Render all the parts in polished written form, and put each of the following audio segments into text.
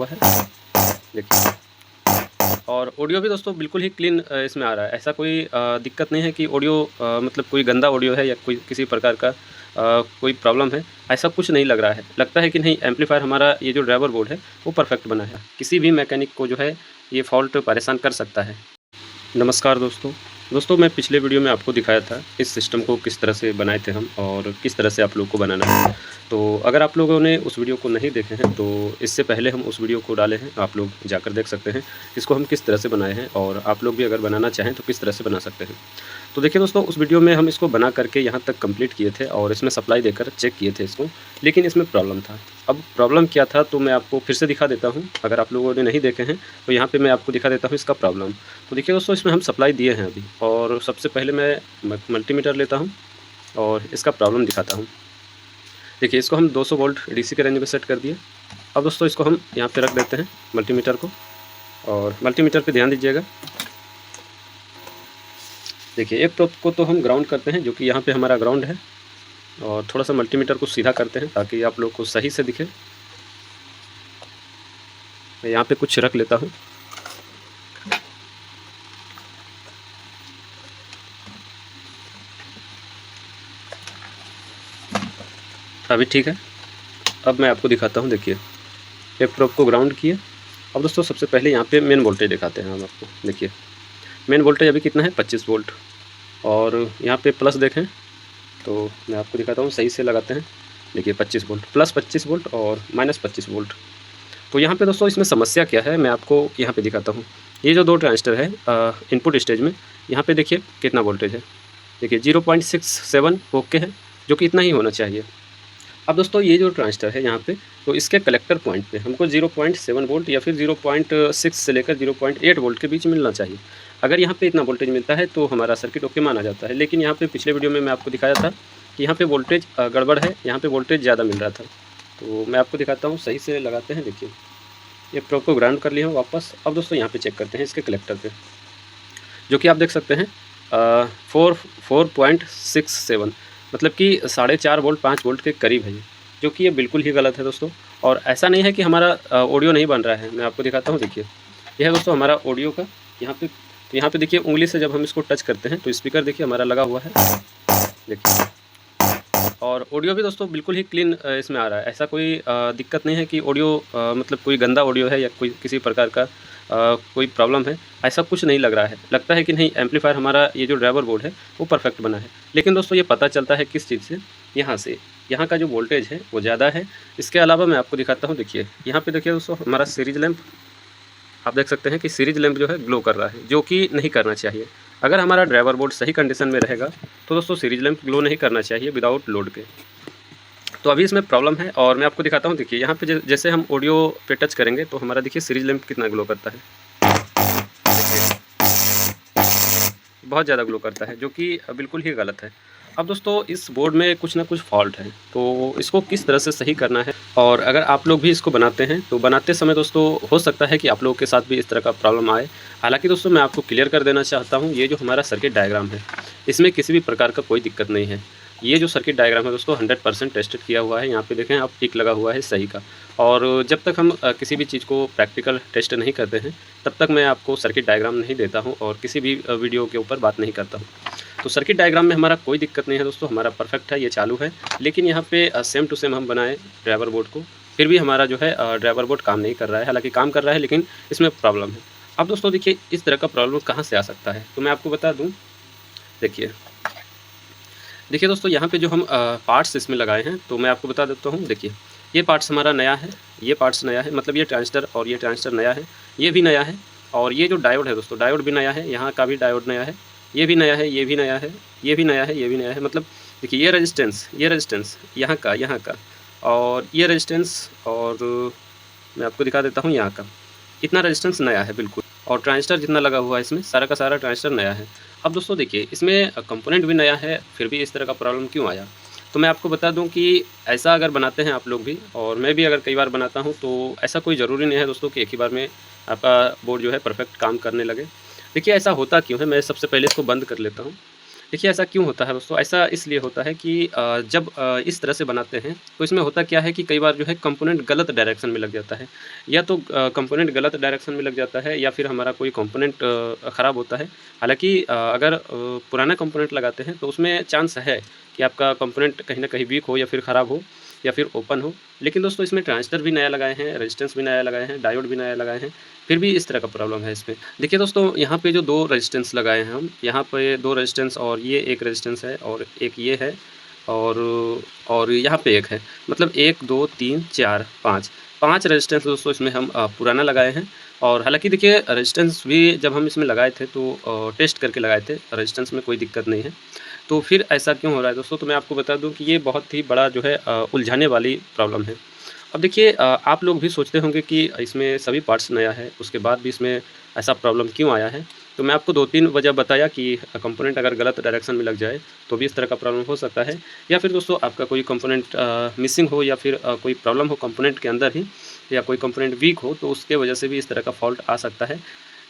हुआ है, देखिए। और ऑडियो भी दोस्तों बिल्कुल ही क्लीन इसमें आ रहा है। ऐसा कोई दिक्कत नहीं है कि ऑडियो मतलब कोई गंदा ऑडियो है या कोई किसी प्रकार का कोई प्रॉब्लम है, ऐसा कुछ नहीं लग रहा है। लगता है कि नहीं, एम्पलीफायर हमारा ये जो ड्राइवर बोर्ड है वो परफेक्ट बना है। किसी भी मैकेनिक को जो है ये फॉल्ट परेशान कर सकता है। नमस्कार दोस्तों, मैं पिछले वीडियो में आपको दिखाया था इस सिस्टम को किस तरह से बनाए थे हम और किस तरह से आप लोग को बनाना है। तो अगर आप लोगों ने उस वीडियो को नहीं देखे हैं तो इससे पहले हम उस वीडियो को डाले हैं, आप लोग जाकर देख सकते हैं इसको हम किस तरह से बनाए हैं, और आप लोग भी अगर बनाना चाहें तो किस तरह से बना सकते हैं। तो देखिए दोस्तों, उस वीडियो में हम इसको बना करके यहाँ तक कंप्लीट किए थे और इसमें सप्लाई देकर चेक किए थे इसको, लेकिन इसमें प्रॉब्लम था। अब प्रॉब्लम क्या था तो मैं आपको फिर से दिखा देता हूँ। अगर आप लोगों ने नहीं देखे हैं तो यहाँ पे मैं आपको दिखा देता हूँ इसका प्रॉब्लम। तो देखिए दोस्तों, इसमें हम सप्लाई दिए हैं अभी, और सबसे पहले मैं मल्टीमीटर लेता हूँ और इसका प्रॉब्लम दिखाता हूँ। देखिए, इसको हम 200 वोल्ट डीसी के रेंज में सेट कर दिए। अब दोस्तों इसको हम यहाँ पे रख देते हैं मल्टीमीटर को, और मल्टीमीटर पे ध्यान दीजिएगा। देखिए, एक टॉप को तो हम ग्राउंड करते हैं, जो कि यहाँ पे हमारा ग्राउंड है, और थोड़ा सा मल्टीमीटर को सीधा करते हैं ताकि आप लोग को सही से दिखे। मैं यहाँ पे कुछ रख लेता हूँ। अभी ठीक है। अब मैं आपको दिखाता हूँ। देखिए, एक प्रोब को ग्राउंड किए। अब दोस्तों सबसे पहले यहाँ पे मेन वोल्टेज दिखाते हैं हम आपको। देखिए, मेन वोल्टेज अभी कितना है, 25 वोल्ट, और यहाँ पे प्लस देखें तो मैं आपको दिखाता हूँ, सही से लगाते हैं। देखिए 25 वोल्ट, प्लस 25 वोल्ट और माइनस 25 वोल्ट। तो यहाँ पे दोस्तों इसमें समस्या क्या है, मैं आपको यहाँ पे दिखाता हूँ। ये जो 2 ट्रांजिस्टर है इनपुट स्टेज में, यहाँ पे देखिए कितना वोल्टेज है। देखिए 0.67 ओके है, जो कि इतना ही होना चाहिए। अब दोस्तों ये जो ट्रांजिस्टर है यहाँ पे, तो इसके कलेक्टर पॉइंट पे हमको 0.7 वोल्ट या फिर 0.6 से लेकर 0.8 वोल्ट के बीच मिलना चाहिए। अगर यहाँ पे इतना वोल्टेज मिलता है तो हमारा सर्किट ओके माना जाता है। लेकिन यहाँ पे पिछले वीडियो में मैं आपको दिखाया था कि यहाँ पे वोल्टेज गड़बड़ है, यहाँ पे वोल्टेज ज़्यादा मिल रहा था। तो मैं आपको दिखाता हूँ, सही से लगाते हैं। देखिए, ये प्रोब को ग्राउंड कर लिया हूँ वापस। अब दोस्तों यहाँ पे चेक करते हैं इसके कलेक्टर पे, जो कि आप देख सकते हैं 4.67, मतलब कि 4.5 वोल्ट 5 वोल्ट के करीब है ये, जो कि ये बिल्कुल ही गलत है दोस्तों। और ऐसा नहीं है कि हमारा ऑडियो नहीं बन रहा है, मैं आपको दिखाता हूँ। देखिए, यह है दोस्तों हमारा ऑडियो का। यहाँ पे देखिए, उंगली से जब हम इसको टच करते हैं तो स्पीकर देखिए हमारा लगा हुआ है, देखिए। और ऑडियो भी दोस्तों बिल्कुल ही क्लीन इसमें आ रहा है। ऐसा कोई दिक्कत नहीं है कि ऑडियो मतलब कोई गंदा ऑडियो है या कोई किसी प्रकार का कोई प्रॉब्लम है, ऐसा कुछ नहीं लग रहा है। लगता है कि नहीं, एम्पलीफायर हमारा ये जो ड्राइवर बोर्ड है वो परफेक्ट बना है। लेकिन दोस्तों ये पता चलता है किस चीज़ से, यहाँ से। यहाँ का जो वोल्टेज है वो ज़्यादा है। इसके अलावा मैं आपको दिखाता हूँ। देखिए, यहाँ पे देखिए दोस्तों, हमारा सीरीज लैंप, आप देख सकते हैं कि सीरीज लैंप जो है ग्लो कर रहा है, जो कि नहीं करना चाहिए। अगर हमारा ड्राइवर बोर्ड सही कंडीशन में रहेगा तो दोस्तों सीरीज लैंप ग्लो नहीं करना चाहिए विदाउट लोड के। तो अभी इसमें प्रॉब्लम है और मैं आपको दिखाता हूँ। देखिए, यहाँ पे जैसे हम ऑडियो पे टच करेंगे तो हमारा देखिए सीरीज लैंप कितना ग्लो करता है। देखिए, बहुत ज़्यादा ग्लो करता है, जो कि बिल्कुल ही गलत है। अब दोस्तों इस बोर्ड में कुछ ना कुछ फॉल्ट है, तो इसको किस तरह से सही करना है, और अगर आप लोग भी इसको बनाते हैं तो बनाते समय दोस्तों हो सकता है कि आप लोगों के साथ भी इस तरह का प्रॉब्लम आए। हालांकि दोस्तों मैं आपको क्लियर कर देना चाहता हूं, ये जो हमारा सर्किट डायग्राम है इसमें किसी भी प्रकार का कोई दिक्कत नहीं है। ये जो सर्किट डायग्राम है दोस्तों 100% टेस्टेड किया हुआ है। यहाँ पे देखें आप, टिक लगा हुआ है सही का। और जब तक हम किसी भी चीज़ को प्रैक्टिकल टेस्ट नहीं करते हैं तब तक मैं आपको सर्किट डायग्राम नहीं देता हूँ और किसी भी वीडियो के ऊपर बात नहीं करता हूँ। तो सर्किट डायग्राम में हमारा कोई दिक्कत नहीं है दोस्तों, हमारा परफेक्ट है, ये चालू है। लेकिन यहाँ पे सेम टू सेम हम बनाए ड्राइवर बोर्ड को, फिर भी हमारा जो है ड्राइवर बोर्ड काम नहीं कर रहा है। हालांकि काम कर रहा है लेकिन इसमें प्रॉब्लम है। अब दोस्तों देखिए, इस तरह का प्रॉब्लम कहाँ से आ सकता है तो मैं आपको बता दूँ। देखिए दोस्तों, यहाँ पे जो हम पार्ट्स इसमें लगाए हैं तो मैं आपको बता देता हूँ। देखिए, ये पार्ट्स हमारा नया है, ये पार्ट्स नया है, मतलब ये ट्रांजिस्टर और ये ट्रांजिस्टर नया है, ये भी नया है। और ये जो डायोड है दोस्तों, डायोड भी नया है, यहाँ का भी डायोड नया है, ये भी नया है, ये भी नया है, ये भी नया है, ये भी नया है। मतलब देखिए, ये रेजिस्टेंस यहाँ का, और ये रेजिस्टेंस, और मैं आपको दिखा देता हूँ यहाँ का, इतना रेजिस्टेंस नया है बिल्कुल। और ट्रांजिस्टर जितना लगा हुआ है इसमें, सारा का सारा ट्रांजिस्टर नया है। अब दोस्तों देखिए, इसमें कंपोनेंट भी नया है, फिर भी इस तरह का प्रॉब्लम क्यों आया। तो मैं आपको बता दूं कि ऐसा अगर बनाते हैं आप लोग भी, और मैं भी अगर कई बार बनाता हूं, तो ऐसा कोई ज़रूरी नहीं है दोस्तों कि एक ही बार में आपका बोर्ड जो है परफेक्ट काम करने लगे। देखिए, ऐसा होता क्यों है, मैं सबसे पहले इसको बंद कर लेता हूँ। देखिए ऐसा क्यों होता है दोस्तों, ऐसा इसलिए होता है कि जब इस तरह से बनाते हैं तो इसमें होता क्या है कि कई बार जो है कंपोनेंट गलत डायरेक्शन में लग जाता है, या तो कंपोनेंट गलत डायरेक्शन में लग जाता है या फिर हमारा कोई कंपोनेंट ख़राब होता है। हालाँकि अगर पुराना कंपोनेंट लगाते हैं तो उसमें चांस है कि आपका कंपोनेंट कहीं न कहीं वीक हो या फिर ख़राब हो या फिर ओपन हो। लेकिन दोस्तों इसमें ट्रांजिस्टर भी नया लगाए हैं, रेजिस्टेंस भी नया लगाए हैं, डायोड भी नया लगाए हैं, फिर भी इस तरह का प्रॉब्लम है इसमें। देखिए दोस्तों, यहाँ पे जो 2 रेजिस्टेंस लगाए हैं हम, यहाँ पे 2 रेजिस्टेंस और ये 1 रेजिस्टेंस है और एक ये है और यहाँ पे 1 है। मतलब 1, 2, 3, 4, 5 रेजिस्टेंस दोस्तों इसमें हम पुराना लगाए हैं। और हालाँकि देखिए रेजिस्टेंस भी जब हम इसमें लगाए थे तो टेस्ट करके लगाए थे, रेजिस्टेंस में कोई दिक्कत नहीं है। तो फिर ऐसा क्यों हो रहा है दोस्तों? तो मैं आपको बता दूँ कि ये बहुत ही बड़ा जो है उलझाने वाली प्रॉब्लम है। अब देखिए आप लोग भी सोचते होंगे कि इसमें सभी पार्ट्स नया है, उसके बाद भी इसमें ऐसा प्रॉब्लम क्यों आया है? तो मैं आपको 2-3 वजह बताया कि कंपोनेंट अगर गलत डायरेक्शन में लग जाए, तो भी इस तरह का प्रॉब्लम हो सकता है। या फिर दोस्तों आपका कोई कंपोनेंट मिसिंग हो या फिर कोई प्रॉब्लम हो कंपोनेंट के अंदर ही, या कोई कंपोनेंट वीक हो, तो उसके वजह से भी इस तरह का फ़ॉल्ट आ सकता है।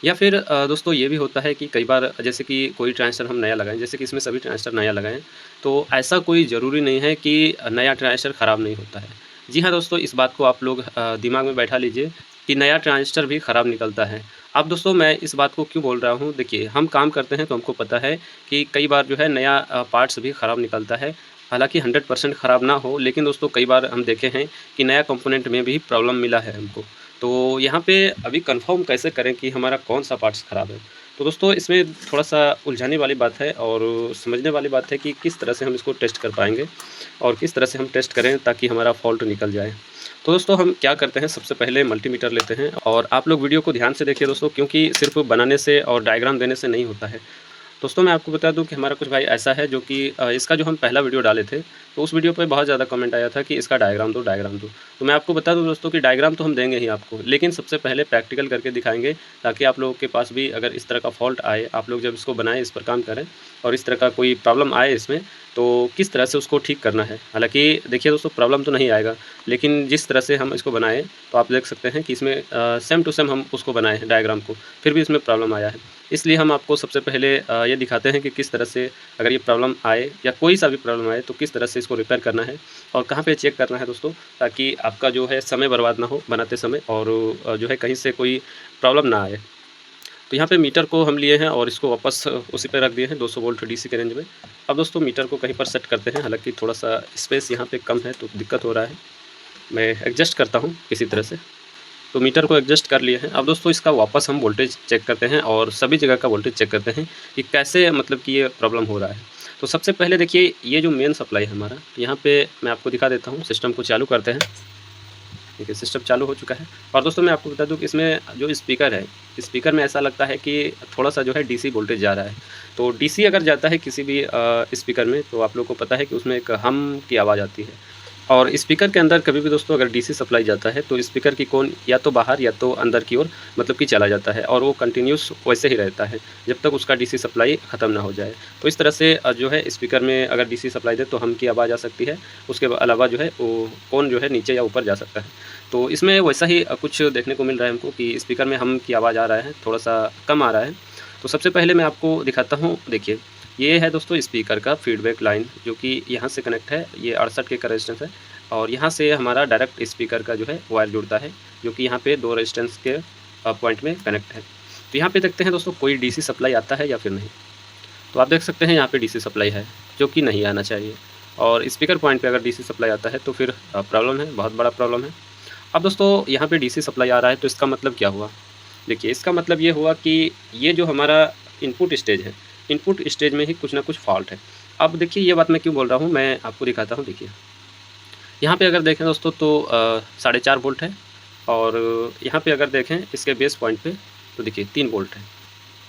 या फिर दोस्तों ये भी होता है कि कई बार जैसे कि कोई ट्रांजिस्टर हम नया लगाएँ, जैसे कि इसमें सभी ट्रांजिस्टर नया लगाएँ, तो ऐसा कोई ज़रूरी नहीं है कि नया ट्रांजिस्टर ख़राब नहीं होता है। जी हाँ दोस्तों, इस बात को आप लोग दिमाग में बैठा लीजिए कि नया ट्रांजिस्टर भी ख़राब निकलता है। अब दोस्तों मैं इस बात को क्यों बोल रहा हूँ, देखिए हम काम करते हैं तो हमको पता है कि कई बार जो है नया पार्ट्स भी ख़राब निकलता है। हालाँकि 100% ख़राब ना हो, लेकिन दोस्तों कई बार हम देखे हैं कि नया कंपोनेंट में भी प्रॉब्लम मिला है हमको। तो यहाँ पे अभी कन्फ़र्म कैसे करें कि हमारा कौन-सा पार्ट्स ख़राब है? तो दोस्तों इसमें थोड़ा-सा उलझाने वाली बात है और समझने वाली बात है कि किस तरह से हम इसको टेस्ट कर पाएँगे और किस तरह से हम टेस्ट करें ताकि हमारा फ़ॉल्ट निकल जाए। तो दोस्तों हम क्या करते हैं, सबसे पहले मल्टीमीटर लेते हैं और आप लोग वीडियो को ध्यान से देखिए दोस्तों, क्योंकि सिर्फ़ बनाने से और डायग्राम देने से नहीं होता है। दोस्तों मैं आपको बता दूं कि हमारा कुछ भाई ऐसा है जो कि इसका जो हम पहला वीडियो डाले थे, तो उस वीडियो पे बहुत ज़्यादा कमेंट आया था कि इसका डायग्राम दो, डायग्राम दो। तो मैं आपको बता दूं दोस्तों कि डायग्राम तो हम देंगे ही आपको, लेकिन सबसे पहले प्रैक्टिकल करके दिखाएंगे, ताकि आप लोगों के पास भी अगर इस तरह का फ़ॉल्ट आए, आप लोग जब इसको बनाएँ, इस पर काम करें और इस तरह का कोई प्रॉब्लम आए इसमें, तो किस तरह से उसको ठीक करना है। हालाँकि देखिए दोस्तों, प्रॉब्लम तो नहीं आएगा, लेकिन जिस तरह से हम इसको बनाएँ, तो आप देख सकते हैं कि इसमें सेम टू सेम हम उसको बनाए हैं डायग्राम को, फिर भी इसमें प्रॉब्लम आया है। इसलिए हम आपको सबसे पहले ये दिखाते हैं कि किस तरह से अगर ये प्रॉब्लम आए या कोई सा भी प्रॉब्लम आए, तो किस तरह से इसको रिपेयर करना है और कहाँ पे चेक करना है दोस्तों, ताकि आपका जो है समय बर्बाद ना हो बनाते समय और जो है कहीं से कोई प्रॉब्लम ना आए। तो यहाँ पे मीटर को हम लिए हैं और इसको वापस उसी पे रख दिए हैं 200 वोल्ट डीसी के रेंज में। अब दोस्तों मीटर को कहीं पर सेट करते हैं, हालाँकि थोड़ा-सा स्पेस यहाँ पे कम है तो दिक्कत हो रहा है। मैं एडजस्ट करता हूँ किसी तरह से। तो मीटर को एडजस्ट कर लिए हैं। अब दोस्तों इसका वापस हम वोल्टेज चेक करते हैं और सभी जगह का वोल्टेज चेक करते हैं कि कैसे मतलब कि ये प्रॉब्लम हो रहा है। तो सबसे पहले देखिए ये जो मेन सप्लाई है हमारा, यहाँ पे मैं आपको दिखा देता हूँ। सिस्टम को चालू करते हैं। देखिए सिस्टम चालू हो चुका है और दोस्तों मैं आपको बता दूँ कि इसमें जो स्पीकर है, स्पीकर में ऐसा लगता है कि थोड़ा-सा जो है डीसी वोल्टेज जा रहा है। तो डीसी अगर जाता है किसी भी स्पीकर में, तो आप लोग को पता है कि उसमें एक हम की आवाज़ आती है। और स्पीकर के अंदर कभी भी दोस्तों अगर डीसी सप्लाई जाता है, तो स्पीकर की कोन या तो बाहर या तो अंदर की ओर मतलब कि चला जाता है और वो कंटिन्यूअस वैसे ही रहता है जब तक उसका डीसी सप्लाई ख़त्म ना हो जाए। तो इस तरह से जो है स्पीकर में अगर डीसी सप्लाई दे तो हम की आवाज़ आ सकती है, उसके अलावा जो है वो कोन जो है नीचे या ऊपर जा सकता है। तो इसमें वैसा ही कुछ देखने को मिल रहा है हमको कि स्पीकर में हम की आवाज़ आ रहा है, थोड़ा-सा कम आ रहा है। तो सबसे पहले मैं आपको दिखाता हूँ, देखिए ये है दोस्तों स्पीकर का फीडबैक लाइन, जो कि यहाँ से कनेक्ट है, ये 68 के का रेजिस्टेंस है और यहाँ से हमारा डायरेक्ट स्पीकर का जो है वायर जुड़ता है, जो कि यहाँ पे 2 रेजिस्टेंस के पॉइंट में कनेक्ट है। तो यहाँ पे देखते हैं दोस्तों कोई डीसी सप्लाई आता है या फिर नहीं। तो आप देख सकते हैं यहाँ पे डीसी सप्लाई है, जो कि नहीं आना चाहिए और स्पीकर पॉइंट पे अगर डीसी सप्लाई आता है तो फिर प्रॉब्लम है, बहुत बड़ा प्रॉब्लम है। अब दोस्तों यहाँ पे डीसी सप्लाई आ रहा है, तो इसका मतलब क्या हुआ? देखिए इसका मतलब ये हुआ कि ये जो हमारा इनपुट स्टेज है, इनपुट स्टेज में ही कुछ ना कुछ फ़ॉल्ट है। अब देखिए ये बात मैं क्यों बोल रहा हूँ, मैं आपको दिखाता हूँ। देखिए यहाँ पे अगर देखें दोस्तों तो 4.5 वोल्ट है और यहाँ पे अगर देखें इसके बेस पॉइंट पे, तो देखिए 3 वोल्ट है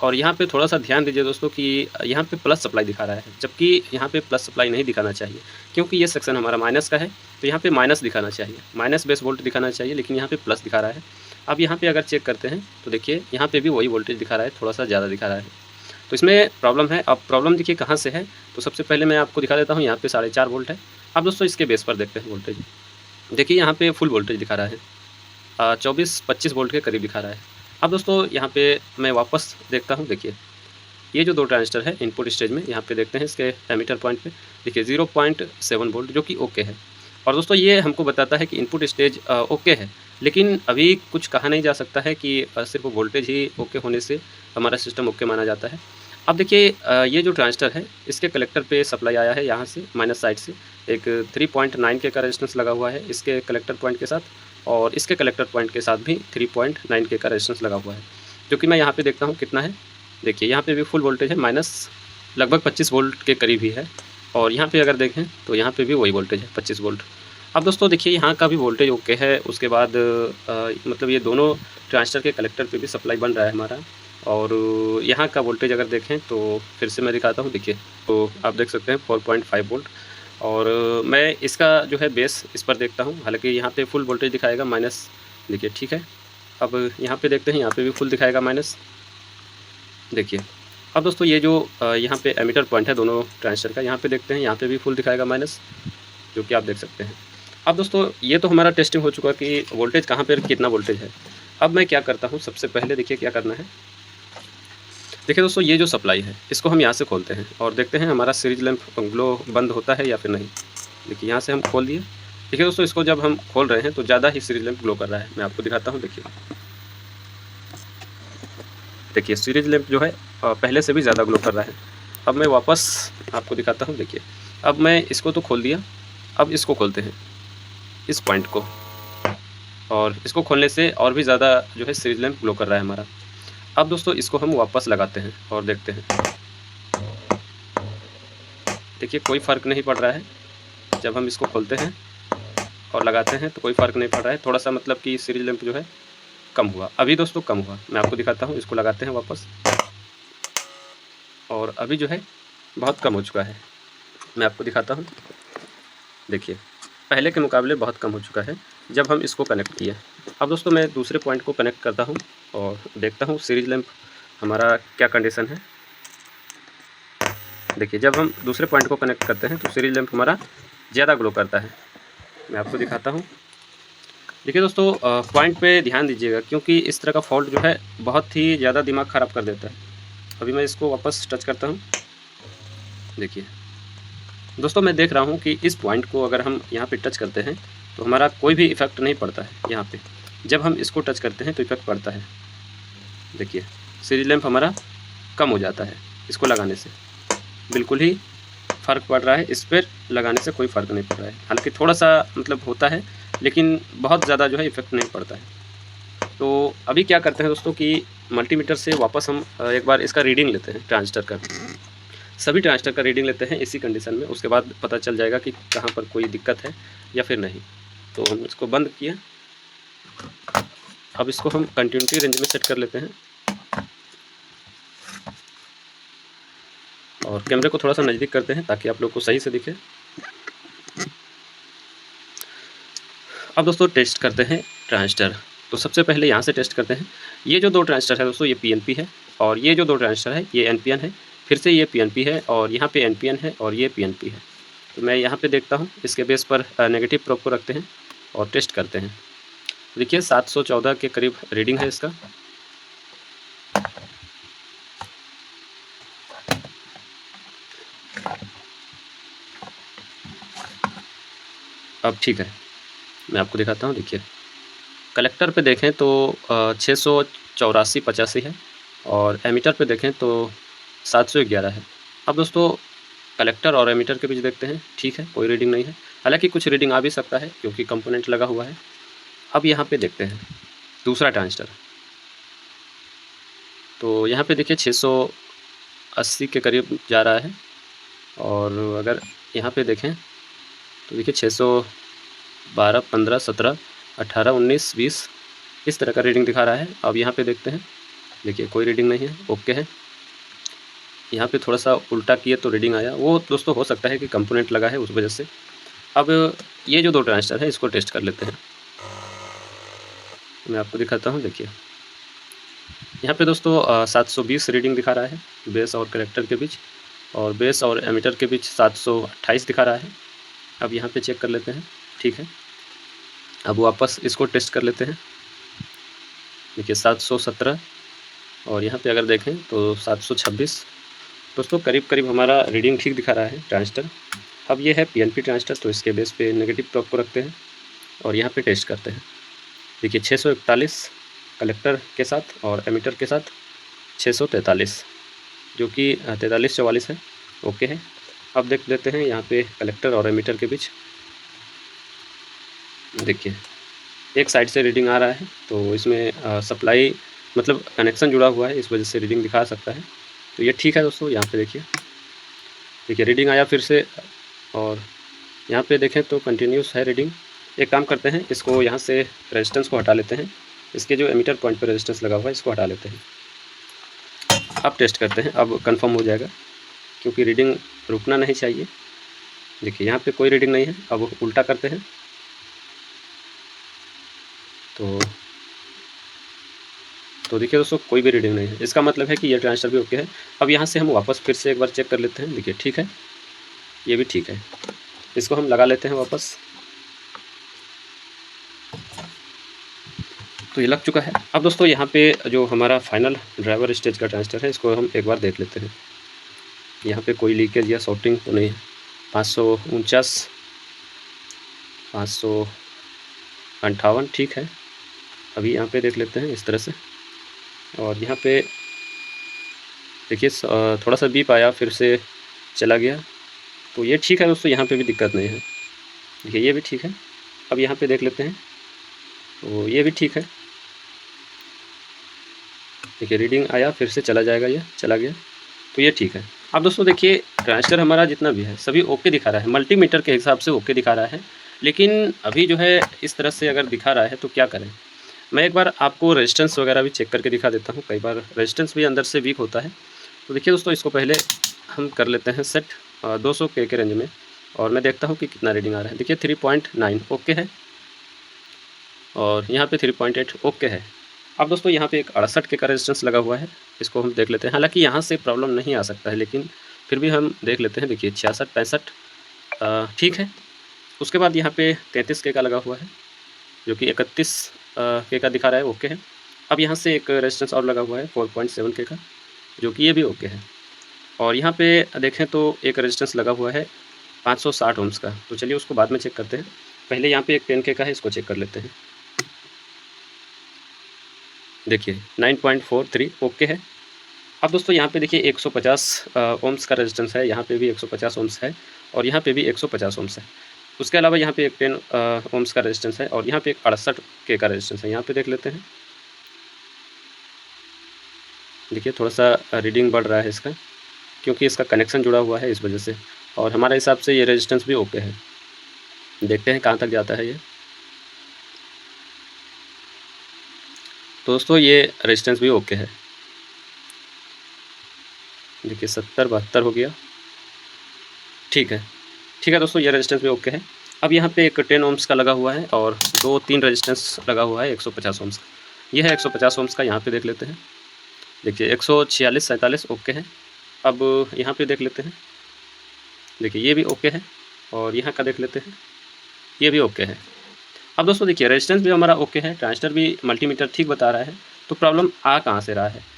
और यहाँ पे थोड़ा-सा ध्यान दीजिए दोस्तों कि यहाँ पे प्लस सप्लाई दिखा रहा है, जबकि यहाँ पे प्लस सप्लाई नहीं दिखाना चाहिए, क्योंकि ये सेक्शन हमारा माइनस का है, तो यहाँ पे माइनस दिखाना चाहिए, माइनस बेस वोल्ट दिखाना चाहिए, लेकिन यहाँ पे प्लस दिखा रहा है। अब यहाँ पे अगर चेक करते हैं तो देखिए यहाँ पे भी वही वोल्टेज दिखा रहा है, थोड़ा-सा ज़्यादा दिखा रहा है। तो इसमें प्रॉब्लम है। अब प्रॉब्लम देखिए कहाँ से है, तो सबसे पहले मैं आपको दिखा देता हूँ, यहाँ पे 4.5 वोल्ट है। अब दोस्तों इसके बेस पर देखते हैं वोल्टेज। देखिए यहाँ पे फुल वोल्टेज दिखा रहा है, 24-25 वोल्ट के करीब दिखा रहा है। अब दोस्तों यहाँ पे मैं वापस देखता हूँ, देखिए ये जो 2 ट्रांजिस्टर है इनपुट स्टेज में, यहाँ पे देखते हैं इसके एमीटर पॉइंट पे देखिए 0.7 वोल्ट जो कि ओके है। और दोस्तों ये हमको बताता है कि इनपुट स्टेज ओके है, लेकिन अभी कुछ कहा नहीं जा सकता है कि सिर्फ वोल्टेज ही ओके होने से हमारा सिस्टम ओके माना जाता है। अब देखिए ये जो ट्रांजिस्टर है इसके कलेक्टर पे सप्लाई आया है यहाँ से माइनस साइड से, एक 3.9 के का रेजिस्टेंस लगा हुआ है इसके कलेक्टर पॉइंट के साथ, और इसके कलेक्टर पॉइंट के साथ भी 3.9 के का रेजिस्टेंस लगा हुआ है, जो कि मैं यहाँ पे देखता हूँ कितना है। देखिए यहाँ पे भी फुल वोल्टेज है, माइनस लगभग 25 वोल्ट के करीब ही है, और यहाँ पे अगर देखें तो यहाँ पे भी वही वोल्टेज है 25 वोल्ट। अब दोस्तों देखिए यहाँ का भी वोल्टेज ओके है, उसके बाद मतलब ये दोनों ट्रांजिस्टर के कलेक्टर पे भी सप्लाई बन रहा है हमारा, और यहाँ का वोल्टेज अगर देखें तो फिर से मैं दिखाता हूँ। देखिए तो आप देख सकते हैं 4.5 वोल्ट, और मैं इसका जो है बेस इस पर देखता हूँ, हालांकि यहाँ पे फुल वोल्टेज दिखाएगा माइनस, देखिए ठीक है। अब यहाँ पे देखते हैं, यहाँ पे भी फुल दिखाएगा माइनस, देखिए। अब दोस्तों ये जो यहाँ पे एमीटर पॉइंट है दोनों ट्रांजिस्टर का, यहाँ पे देखते हैं, यहाँ पे भी फुल दिखाएगा माइनस, जो कि आप देख सकते हैं। अब दोस्तों ये तो हमारा टेस्टिंग हो चुका कि वोल्टेज कहाँ पर कितना वोल्टेज है। अब मैं क्या करता हूँ, सबसे पहले देखिए क्या करना है। देखिए दोस्तों ये जो सप्लाई है इसको हम यहाँ से खोलते हैं और देखते हैं हमारा सीरीज लैंप ग्लो बंद होता है या फिर नहीं। देखिए यहाँ से हम खोल दिए। देखिए दोस्तों इसको जब हम खोल रहे हैं तो ज़्यादा ही सीरीज लैंप ग्लो कर रहा है, मैं आपको दिखाता हूँ। देखिए सीरीज लैंप जो है पहले से भी ज़्यादा ग्लो कर रहा है। अब मैं वापस आपको दिखाता हूँ। देखिए अब मैं इसको तो खोल दिया, अब इसको खोलते हैं इस पॉइंट को, और इसको खोलने से और भी ज़्यादा जो है सीरीज लैंप ग्लो कर रहा है हमारा। अब दोस्तों इसको हम वापस लगाते हैं और देखते हैं, देखिए कोई फ़र्क नहीं पड़ रहा है। जब हम इसको खोलते हैं और लगाते हैं तो कोई फ़र्क नहीं पड़ रहा है, थोड़ा सा मतलब कि सीरीज लैंप जो है कम हुआ। अभी दोस्तों कम हुआ, मैं आपको दिखाता हूँ। इसको लगाते हैं वापस, और अभी जो है बहुत कम हो चुका है, मैं आपको दिखाता हूँ। देखिए पहले के मुकाबले बहुत कम हो चुका है जब हम इसको कनेक्ट किए। अब दोस्तों मैं दूसरे पॉइंट को कनेक्ट करता हूँ और देखता हूँ सीरीज लैंप हमारा क्या कंडीशन है। देखिए जब हम दूसरे पॉइंट को कनेक्ट करते हैं तो सीरीज लैंप हमारा ज़्यादा ग्लो करता है, मैं आपको दिखाता हूँ। देखिए दोस्तों पॉइंट पे ध्यान दीजिएगा, क्योंकि इस तरह का फॉल्ट जो है बहुत ही ज़्यादा दिमाग ख़राब कर देता है। अभी मैं इसको वापस टच करता हूँ। देखिए दोस्तों मैं देख रहा हूँ कि इस पॉइंट को अगर हम यहाँ पे टच करते हैं तो हमारा कोई भी इफ़ेक्ट नहीं पड़ता है यहाँ पे। जब हम इसको टच करते हैं तो इफ़ेक्ट पड़ता है। देखिए सीरीज लैंप हमारा कम हो जाता है इसको लगाने से, बिल्कुल ही फ़र्क पड़ रहा है। इस पर लगाने से कोई फ़र्क नहीं पड़ रहा है, हालांकि थोड़ा सा मतलब होता है, लेकिन बहुत ज़्यादा जो है इफ़ेक्ट नहीं पड़ता है। तो अभी क्या करते हैं दोस्तों कि मल्टीमीटर से वापस हम एक बार इसका रीडिंग लेते हैं ट्रांजिस्टर का, सभी ट्रांजिस्टर का रीडिंग लेते हैं इसी कंडीशन में। उसके बाद पता चल जाएगा कि कहाँ पर कोई दिक्कत है या फिर नहीं। तो हम इसको बंद किए, अब इसको हम कंटिन्यूटी रेंज में सेट कर लेते हैं, और कैमरे को थोड़ा सा नज़दीक करते हैं ताकि आप लोग को सही से दिखे। अब दोस्तों टेस्ट करते हैं ट्रांजिस्टर। तो सबसे पहले यहाँ से टेस्ट करते हैं। ये जो 2 ट्रांजिस्टर है दोस्तों ये PNP है, और ये जो 2 ट्रांजिस्टर है ये NPN है। फिर से ये PNP है, और यहाँ पे NPN है, और ये PNP है। तो मैं यहाँ पे देखता हूँ, इसके बेस पर नेगेटिव प्रोब को रखते हैं और टेस्ट करते हैं। देखिए 714 के करीब रीडिंग है इसका। अब ठीक है, मैं आपको दिखाता हूँ। देखिए कलेक्टर पे देखें तो 684-85 है, और एमीटर पे देखें तो 711 है। अब दोस्तों कलेक्टर और एमीटर के बीच देखते हैं, ठीक है कोई रीडिंग नहीं है, हालांकि कुछ रीडिंग आ भी सकता है क्योंकि कंपोनेंट लगा हुआ है। अब यहाँ पे देखते हैं दूसरा ट्रांजिस्टर, तो यहाँ पे देखिए 680 के करीब जा रहा है, और अगर यहाँ पे देखें तो देखिए 612, 15, 17, 18, 19, 20 इस तरह का रीडिंग दिखा रहा है। अब यहाँ पे देखते हैं, देखिए कोई रीडिंग नहीं है, ओके है। यहाँ पे थोड़ा सा उल्टा किए तो रीडिंग आया, वो दोस्तों हो सकता है कि कंपोनेंट लगा है उस वजह से। अब ये जो 2 ट्रांजिस्टर है इसको टेस्ट कर लेते हैं, मैं आपको दिखाता हूँ। देखिए यहाँ पे दोस्तों 720 रीडिंग दिखा रहा है बेस और कलेक्टर के बीच, और बेस और एमीटर के बीच 728 दिखा रहा है। अब यहाँ पे चेक कर लेते हैं, ठीक है। अब वापस इसको टेस्ट कर लेते हैं। देखिए 717, और यहाँ पे अगर देखें तो 726, दोस्तों करीब करीब हमारा रीडिंग ठीक दिखा रहा है ट्रांजिस्टर। अब ये है पीएनपी ट्रांजिस्टर, तो इसके बेस पे नेगेटिव टॉप को रखते हैं और यहाँ पे टेस्ट करते हैं। देखिए 641 कलेक्टर के साथ और एमीटर के साथ 643, जो कि 4344 है, ओके है। अब देख लेते हैं यहाँ पे कलेक्टर और एमीटर के बीच। देखिए एक साइड से रीडिंग आ रहा है, तो इसमें सप्लाई मतलब कनेक्शन जुड़ा हुआ है, इस वजह से रीडिंग दिखा सकता है। तो ये ठीक है दोस्तों। यहाँ पे देखिए रीडिंग आया फिर से, और यहाँ पे देखें तो कंटिन्यूस है रीडिंग। एक काम करते हैं, इसको यहाँ से रेजिस्टेंस को हटा लेते हैं, इसके जो एमीटर पॉइंट पर रेजिस्टेंस लगा हुआ है इसको हटा लेते हैं। अब टेस्ट करते हैं, अब कंफर्म हो जाएगा, क्योंकि रीडिंग रुकना नहीं चाहिए। देखिए यहाँ पे कोई रीडिंग नहीं है। अब उल्टा करते हैं, तो देखिए दोस्तों कोई भी रीडिंग नहीं है। इसका मतलब है कि ये ट्रांजिस्टर भी ओके है। अब यहाँ से हम वापस फिर से एक बार चेक कर लेते हैं। देखिए ठीक है, ये भी ठीक है। इसको हम लगा लेते हैं वापस, तो ये लग चुका है। अब दोस्तों यहाँ पे जो हमारा फाइनल ड्राइवर स्टेज का ट्रांजिस्टर है, इसको हम एक बार देख लेते हैं। यहाँ पे कोई लीकेज या शॉर्टिंग तो नहीं है। 549, 558 ठीक है। अभी यहाँ पे देख लेते हैं इस तरह से, और यहाँ पे देखिए थोड़ा सा बीप आया फिर से चला गया, तो ये ठीक है दोस्तों, यहाँ पे भी दिक्कत नहीं है। देखिए ये भी ठीक है। अब यहाँ पे देख लेते हैं, तो ये भी ठीक है। देखिए रीडिंग आया फिर से चला जाएगा, ये चला गया, तो ये ठीक है। अब दोस्तों देखिए ट्रांजिस्टर हमारा जितना भी है सभी ओके दिखा रहा है, मल्टीमीटर के हिसाब से ओके दिखा रहा है। लेकिन अभी जो है इस तरह से अगर दिखा रहा है तो क्या करें। मैं एक बार आपको रेजिस्टेंस वगैरह भी चेक करके दिखा देता हूँ, कई बार रेजिस्टेंस भी अंदर से वीक होता है। तो देखिए दोस्तों इसको पहले हम कर लेते हैं सेट 200 के रेंज में, और मैं देखता हूँ कि कितना रीडिंग आ रहा है। देखिए 3.9 ओके है, और यहाँ पे 3.8 ओके है। अब दोस्तों यहाँ पे एक 68 के का रेजिस्टेंस लगा हुआ है, इसको हम देख लेते हैं। हालांकि यहाँ से प्रॉब्लम नहीं आ सकता है, लेकिन फिर भी हम देख लेते हैं। देखिए 66 65 ठीक है। उसके बाद यहाँ पे 33 के का लगा हुआ है, जो कि 31 के का दिखा रहा है, ओके है। अब यहाँ से एक रेजिस्टेंस और लगा हुआ है 4.7 के का, जो कि ये भी ओके है। और यहाँ पे देखें तो एक रेजिस्टेंस लगा हुआ है 560 ओम्स का, तो चलिए उसको बाद में चेक करते हैं। पहले यहाँ पे एक 10 के का है, इसको चेक कर लेते हैं। देखिए 9.43 ओके है। अब दोस्तों यहाँ पे देखिए 150 ओम्स का रेजिस्टेंस है, यहाँ पे भी 150 ओम्स है, और यहाँ पे भी 150 ओम्स है। उसके अलावा यहाँ पे एक 10 ओम्स का रेजिस्टेंस है, और यहाँ पे एक 68 के का रेजिस्टेंस है। यहाँ पे देख लेते हैं। देखिए थोड़ा सा रीडिंग बढ़ रहा है इसका, क्योंकि इसका कनेक्शन जुड़ा हुआ है इस वजह से, और हमारे हिसाब से ये रेजिस्टेंस भी ओके है। देखते हैं कहाँ तक जाता है ये। तो दोस्तों ये रेजिस्टेंस भी ओके है। देखिए 70 72 हो गया, ठीक है। ठीक है दोस्तों, ये रेजिस्टेंस भी ओके है। अब यहाँ पे एक 10 ओम्स का लगा हुआ है, और 2-3 रेजिस्टेंस लगा हुआ है 150 ओम्स का। ये है 150 ओम्स का, यहाँ पे देख लेते हैं। देखिए 146 47 ओके है। अब यहाँ पे देख लेते हैं। देखिए ये भी ओके है, और यहाँ का देख लेते हैं, ये भी ओके है। अब दोस्तों देखिए रेजिस्टेंस भी हमारा ओके है, ट्रांजिस्टर भी मल्टीमीटर ठीक बता रहा है। तो प्रॉब्लम आ कहाँ से रहा है।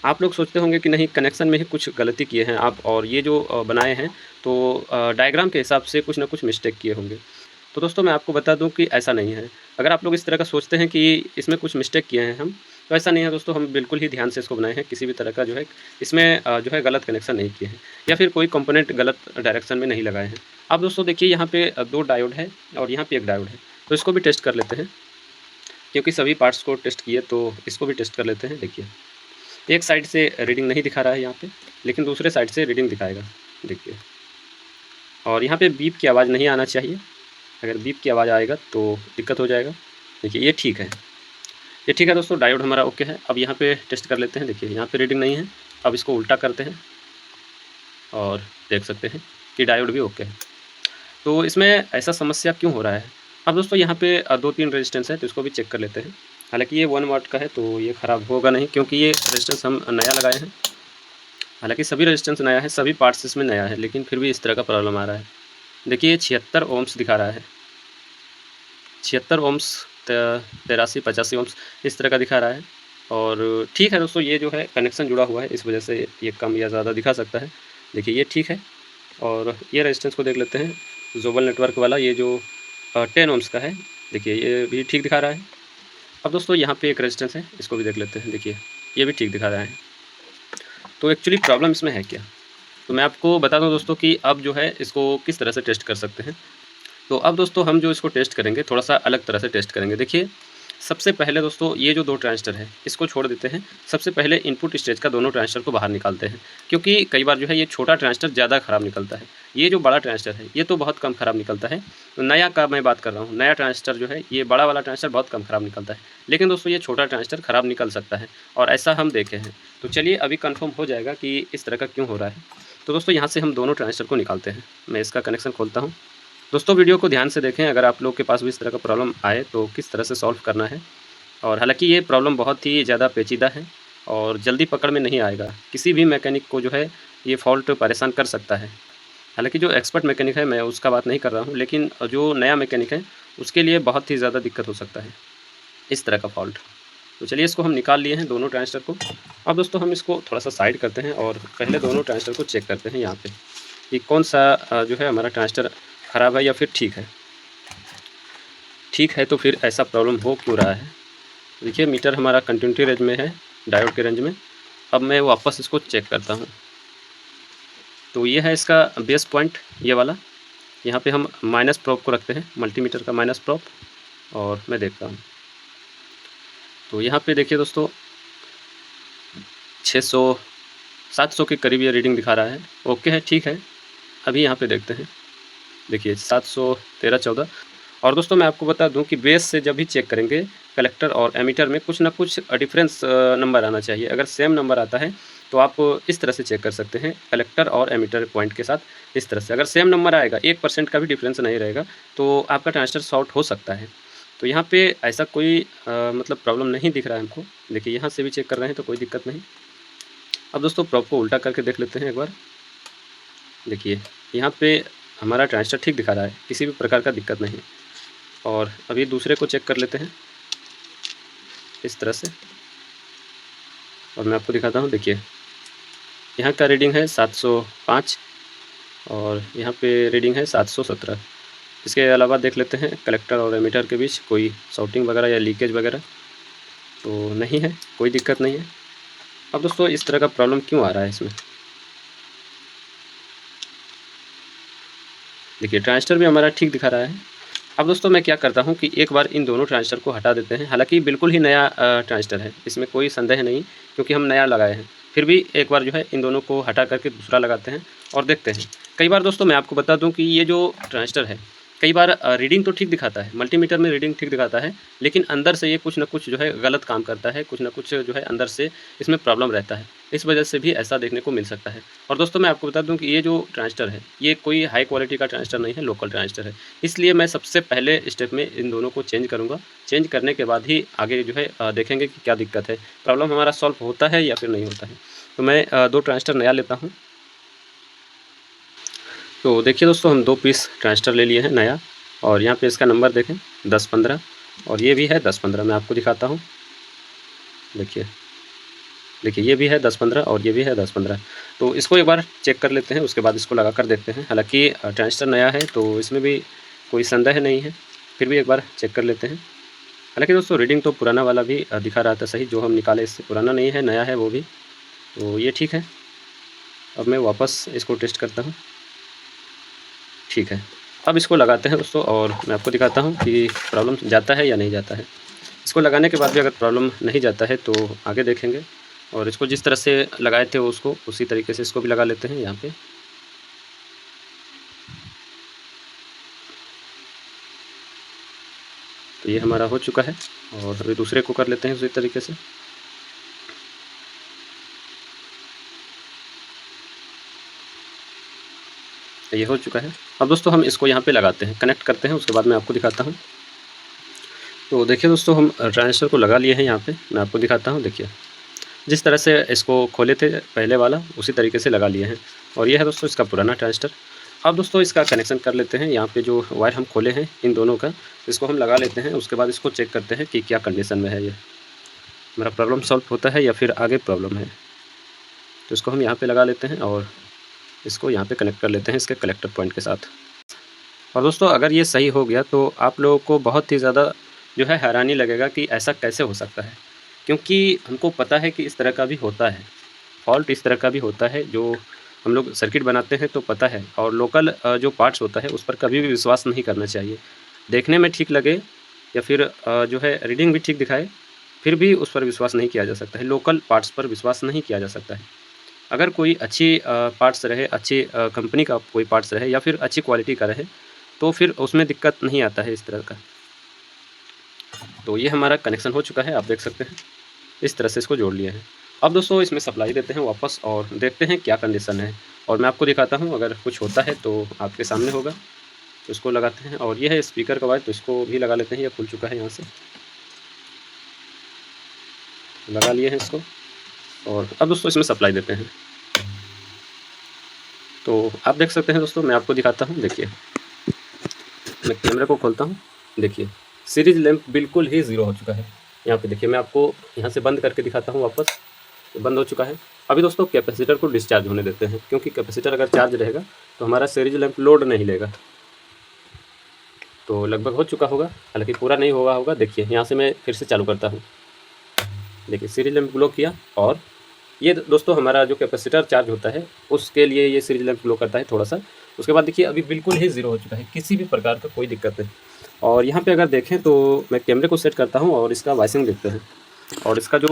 आप लोग सोचते होंगे कि नहीं कनेक्शन में ही कुछ गलती किए हैं आप, और ये जो बनाए हैं तो डायग्राम के हिसाब से कुछ ना कुछ मिस्टेक किए होंगे। तो दोस्तों मैं आपको बता दूं कि ऐसा नहीं है। अगर आप लोग इस तरह का सोचते हैं कि इसमें कुछ मिस्टेक किए हैं हम, तो ऐसा नहीं है दोस्तों। हम बिल्कुल ही ध्यान से इसको बनाए हैं, किसी भी तरह का जो है इसमें जो है गलत कनेक्शन नहीं किए हैं, या फिर कोई कंपोनेंट गलत डायरेक्शन में नहीं लगाए हैं। अब दोस्तों देखिए यहाँ पे 2 डायोड है, और यहाँ पे एक डायोड है, तो इसको भी टेस्ट कर लेते हैं। क्योंकि सभी पार्ट्स को टेस्ट किए तो इसको भी टेस्ट कर लेते हैं। देखिए एक साइड से रीडिंग नहीं दिखा रहा है यहाँ पे, लेकिन दूसरे साइड से रीडिंग दिखाएगा। देखिए, और यहाँ पे बीप की आवाज़ नहीं आना चाहिए। अगर बीप की आवाज़ आएगा तो दिक्कत हो जाएगा। देखिए ये ठीक है, ये ठीक है दोस्तों। डायोड हमारा ओके है। अब यहाँ पे टेस्ट कर लेते हैं। देखिए यहाँ पे रीडिंग नहीं है। अब इसको उल्टा करते हैं, और देख सकते हैं कि डायोड भी ओके है। तो इसमें ऐसा समस्या क्यों हो रहा है। अब दोस्तों यहाँ पे 2-3 रेजिस्टेंस है, तो इसको भी चेक कर लेते हैं। हालांकि ये 1 वाट का है, तो ये ख़राब होगा नहीं, क्योंकि ये रेजिस्टेंस हम नया लगाए हैं। हालांकि सभी रेजिस्टेंस नया है, सभी पार्ट्स इसमें नया है, लेकिन फिर भी इस तरह का प्रॉब्लम आ रहा है। देखिए 76 ओम्स दिखा रहा है, 76 ओम्स 83 85 ओम्स इस तरह का दिखा रहा है। और ठीक है दोस्तों, ये जो है कनेक्शन जुड़ा हुआ है, इस वजह से ये कम या ज़्यादा दिखा सकता है। देखिए ये ठीक है। और ये रेजिस्टेंस को देख लेते हैं, ज़ोबल नेटवर्क वाला, ये जो 10 ओम्स का है, देखिए ये भी ठीक दिखा रहा है। अब दोस्तों यहाँ पे एक रेजिस्टेंस है, इसको भी देख लेते हैं। देखिए ये भी ठीक दिखा रहा है। तो एक्चुअली प्रॉब्लम इसमें है क्या? तो मैं आपको बता दूं दोस्तों कि अब जो है इसको किस तरह से टेस्ट कर सकते हैं। तो अब दोस्तों हम जो इसको टेस्ट करेंगे, थोड़ा सा अलग तरह से टेस्ट करेंगे। देखिए सबसे पहले दोस्तों ये जो 2 ट्रांजिस्टर है इसको छोड़ देते हैं। सबसे पहले इनपुट स्टेज का दोनों ट्रांजिस्टर को बाहर निकालते हैं, क्योंकि कई बार जो है ये छोटा ट्रांजिस्टर ज़्यादा ख़राब निकलता है। ये जो बड़ा ट्रांजिस्टर है ये तो बहुत कम ख़राब निकलता है। तो नया का मैं बात कर रहा हूँ, नया ट्रांजिस्टर जो है ये बड़ा वाला ट्रांजिस्टर बहुत कम ख़राब निकलता है। लेकिन दोस्तों ये छोटा ट्रांजिस्टर ख़राब निकल सकता है, और ऐसा हम देखे हैं। तो चलिए अभी कन्फर्म हो जाएगा कि इस तरह का क्यों हो रहा है। तो दोस्तों यहाँ से हम दोनों ट्रांजिस्टर को निकालते हैं। मैं इसका कनेक्शन खोलता हूँ। दोस्तों वीडियो को ध्यान से देखें, अगर आप लोग के पास भी इस तरह का प्रॉब्लम आए तो किस तरह से सॉल्व करना है। और हालांकि ये प्रॉब्लम बहुत ही ज़्यादा पेचीदा है और जल्दी पकड़ में नहीं आएगा। किसी भी मैकेनिक को जो है ये फॉल्ट परेशान कर सकता है। हालांकि जो एक्सपर्ट मैकेनिक है मैं उसका बात नहीं कर रहा हूँ, लेकिन जो नया मैकेनिक है उसके लिए बहुत ही ज़्यादा दिक्कत हो सकता है इस तरह का फॉल्ट। तो चलिए इसको हम निकाल लिए हैं दोनों ट्रांजिस्टर को। अब दोस्तों हम इसको थोड़ा सा साइड करते हैं और पहले दोनों ट्रांजिस्टर को चेक करते हैं यहाँ पे कि कौन सा जो है हमारा ट्रांजिस्टर ख़राब है या फिर ठीक है। ठीक है तो फिर ऐसा प्रॉब्लम हो क्यों रहा है। देखिए मीटर हमारा कंटिन्यूटी रेंज में है, डायोड के रेंज में। अब मैं वापस इसको चेक करता हूँ। तो ये है इसका बेस पॉइंट, ये वाला। यहाँ पे हम माइनस प्रोब को रखते हैं, मल्टीमीटर का माइनस प्रोब, और मैं देखता हूँ। तो यहाँ पे देखिए दोस्तों 600 700 के करीब ये रीडिंग दिखा रहा है। ओके है, ठीक है। अभी यहाँ पे देखते हैं, देखिए 713 14। और दोस्तों मैं आपको बता दूं कि बेस से जब भी चेक करेंगे कलेक्टर और एमीटर में कुछ ना कुछ डिफरेंस नंबर आना चाहिए। अगर सेम नंबर आता है तो आप इस तरह से चेक कर सकते हैं, कलेक्टर और एमीटर पॉइंट के साथ इस तरह से। अगर सेम नंबर आएगा, 1% का भी डिफरेंस नहीं रहेगा, तो आपका ट्रांजिस्टर शॉर्ट हो सकता है। तो यहाँ पे ऐसा कोई मतलब प्रॉब्लम नहीं दिख रहा है हमको। देखिए यहाँ से भी चेक कर रहे हैं तो कोई दिक्कत नहीं। अब दोस्तों प्रोब को उल्टा करके देख लेते हैं एक बार। देखिए यहाँ पे हमारा ट्रांजिस्टर ठीक दिखा रहा है, किसी भी प्रकार का दिक्कत नहीं। और अभी दूसरे को चेक कर लेते हैं इस तरह से, और मैं आपको दिखाता हूँ। देखिए यहाँ का रीडिंग है 705 और यहाँ पे रीडिंग है 717। इसके अलावा देख लेते हैं कलेक्टर और एमीटर के बीच कोई शॉर्टिंग वगैरह या लीकेज वगैरह तो नहीं है, कोई दिक्कत नहीं है। अब दोस्तों इस तरह का प्रॉब्लम क्यों आ रहा है इसमें। देखिए ट्रांजिस्टर भी हमारा ठीक दिखा रहा है। अब दोस्तों मैं क्या करता हूँ कि एक बार इन दोनों ट्रांजिस्टर को हटा देते हैं। हालांकि बिल्कुल ही नया ट्रांजिस्टर है, इसमें कोई संदेह नहीं, क्योंकि हम नया लगाए हैं। फिर भी एक बार जो है इन दोनों को हटा करके दूसरा लगाते हैं और देखते हैं। कई बार दोस्तों मैं आपको बता दूं कि ये जो ट्रांजिस्टर है कई बार रीडिंग तो ठीक दिखाता है, मल्टीमीटर में रीडिंग ठीक दिखाता है, लेकिन अंदर से ये कुछ ना कुछ जो है गलत काम करता है, कुछ ना कुछ जो है अंदर से इसमें प्रॉब्लम रहता है। इस वजह से भी ऐसा देखने को मिल सकता है। और दोस्तों मैं आपको बता दूं कि ये जो ट्रांजिस्टर है ये कोई हाई क्वालिटी का ट्रांजिस्टर नहीं है, लोकल ट्रांजिस्टर है। इसलिए मैं सबसे पहले स्टेप में इन दोनों को चेंज करूँगा। चेंज करने के बाद ही आगे जो है देखेंगे कि क्या दिक्कत है, प्रॉब्लम हमारा सॉल्व होता है या फिर नहीं होता है। तो मैं 2 ट्रांजिस्टर नया लेता हूँ। तो देखिए दोस्तों हम 2 पीस ट्रांजिस्टर ले लिए हैं नया, और यहाँ पे इसका नंबर देखें 1015, और ये भी है 1015। मैं आपको दिखाता हूँ। देखिए ये भी है 1015 और ये भी है 1015। तो इसको एक बार चेक कर लेते हैं, उसके बाद इसको लगा कर देखते हैं। हालांकि ट्रांजिस्टर नया है तो इसमें भी कोई संदेह नहीं है, फिर भी एक बार चेक कर लेते हैं। हालांकि दोस्तों रीडिंग तो पुराना वाला भी दिखा रहा था सही, जो हम निकाले इससे पुराना नहीं है, नया है वो भी। तो ये ठीक है। अब मैं वापस इसको टेस्ट करता हूँ। ठीक है, अब इसको लगाते हैं दोस्तों, और मैं आपको दिखाता हूँ कि प्रॉब्लम जाता है या नहीं जाता है। इसको लगाने के बाद भी अगर प्रॉब्लम नहीं जाता है तो आगे देखेंगे। और इसको जिस तरह से लगाए थे उसको उसी तरीके से इसको भी लगा लेते हैं यहाँ पे। तो ये हमारा हो चुका है, और अभी दूसरे को कर लेते हैं उसी तरीके से। ये हो चुका है। अब दोस्तों हम इसको यहाँ पे लगाते हैं, कनेक्ट करते हैं, उसके बाद मैं आपको दिखाता हूँ। तो देखिए दोस्तों हम ट्रांजिस्टर को लगा लिए हैं यहाँ पे, मैं आपको दिखाता हूँ। देखिए जिस तरह से इसको खोले थे पहले वाला उसी तरीके से लगा लिए हैं, और ये है दोस्तों इसका पुराना ट्रांजिस्टर। अब दोस्तों इसका कनेक्शन कर लेते हैं। यहाँ पे जो वायर हम खोले हैं इन दोनों का, इसको हम लगा लेते हैं। उसके बाद इसको चेक करते हैं कि क्या कंडीशन में है ये। हमारा प्रॉब्लम सॉल्व होता है या फिर आगे प्रॉब्लम है। तो इसको हम यहाँ पे लगा लेते हैं और इसको यहाँ पे कनेक्ट कर लेते हैं इसके कलेक्टर पॉइंट के साथ। और दोस्तों अगर ये सही हो गया तो आप लोगों को बहुत ही ज़्यादा जो है हैरानी लगेगा कि ऐसा कैसे हो सकता है, क्योंकि हमको पता है कि इस तरह का भी होता है, फॉल्ट इस तरह का भी होता है। जो हम लोग सर्किट बनाते हैं तो पता है, और लोकल जो पार्ट्स होता है उस पर कभी भी विश्वास नहीं करना चाहिए। देखने में ठीक लगे या फिर जो है रीडिंग भी ठीक दिखाए, फिर भी उस पर विश्वास नहीं किया जा सकता है। लोकल पार्ट्स पर विश्वास नहीं किया जा सकता है। अगर कोई अच्छी पार्ट्स रहे, अच्छी कंपनी का कोई पार्ट्स रहे या फिर अच्छी क्वालिटी का रहे, तो फिर उसमें दिक्कत नहीं आता है इस तरह का। तो ये हमारा कनेक्शन हो चुका है, आप देख सकते हैं इस तरह से इसको जोड़ लिया है। अब दोस्तों इसमें सप्लाई देते हैं वापस और देखते हैं क्या कंडीशन है, और मैं आपको दिखाता हूँ। अगर कुछ होता है तो आपके सामने होगा। तो इसको लगाते हैं, और ये है स्पीकर का वायर, तो इसको भी लगा लेते हैं। ये खुल चुका है यहाँ से, लगा लिए हैं इसको। और अब दोस्तों इसमें सप्लाई देते हैं। तो आप देख सकते हैं दोस्तों, मैं आपको दिखाता हूँ। देखिए, मैं कैमरे को खोलता हूँ। देखिए सीरीज लैंप बिल्कुल ही ज़ीरो हो चुका है। यहाँ पे देखिए, मैं आपको यहाँ से बंद करके दिखाता हूँ वापस। तो बंद हो चुका है। अभी दोस्तों कैपेसिटर को डिस्चार्ज होने देते हैं, क्योंकि कैपेसिटर अगर चार्ज रहेगा तो हमारा सीरीज लैंप लोड नहीं लेगा। तो लगभग हो चुका होगा, हालांकि पूरा नहीं हुआ होगा। देखिए यहाँ से मैं फिर से चालू करता हूँ। देखिए सीरीज लैंप ग्लो किया, और ये दोस्तों हमारा जो कैपेसिटर चार्ज होता है उसके लिए ये सीरीज लैंप ग्लो करता है थोड़ा सा। उसके बाद देखिए अभी बिल्कुल ही ज़ीरो हो चुका है, किसी भी प्रकार का कोई दिक्कत नहीं। और यहाँ पे अगर देखें तो मैं कैमरे को सेट करता हूँ और इसका वॉइसिंग देखते हैं। और इसका जो